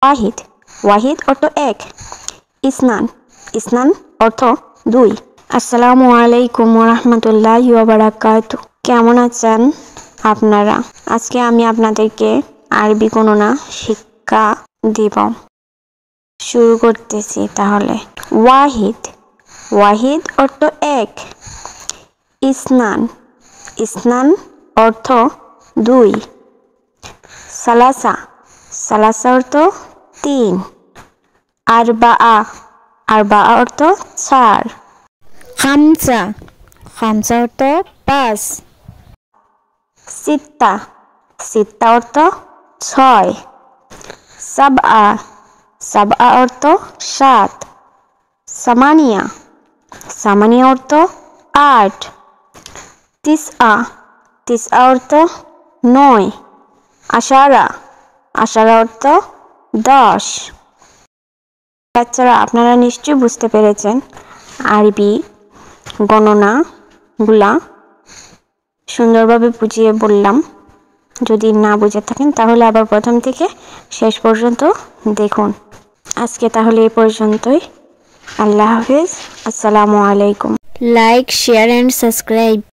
ওয়াহিদ, ওয়াহিদ অর্থ এক। ইসনান, ইসনান অর্থ দুই। আসসালামু আলাইকুম ওয়া রাহমাতুল্লাহি ওয়া বারাকাতুহু। কেমন আছেন আপনারা? আজকে আমি আপনাদেরকে আরবি গণনা শিক্ষা দিব। শুরু করতেছি তাহলে। ওয়াহিদ, ওয়াহিদ অর্থ এক। ইসনান, ইসনান অর্থ দুই। সালাসা, সালাসা অর্থ তিন। আরবাআ, আরবাআ অর্থ চার। খামসা, খামসা অর্থ পাঁচ। সিত্তা, সিত্তা অর্থ ছয়। সাবআ, সাবআ অর্থ সাত। সামানিয়া, সামানিয়া অর্থ আট। তিসআ, তিসআ অর্থ নয়। আশারা, আশারা অর্থ 10। বাচ্চারা, আপনারা নিশ্চয়ই বুঝতে পেরেছেন আরবি গণনাগুলা সুন্দরভাবে বুঝিয়ে বললাম। যদি না বুঝে থাকেন তাহলে আবার প্রথম থেকে শেষ পর্যন্ত দেখুন। আজকে তাহলে এই পর্যন্তই। আল্লাহ হাফেজ। আসসালামু আলাইকুম। Like, share and subscribe.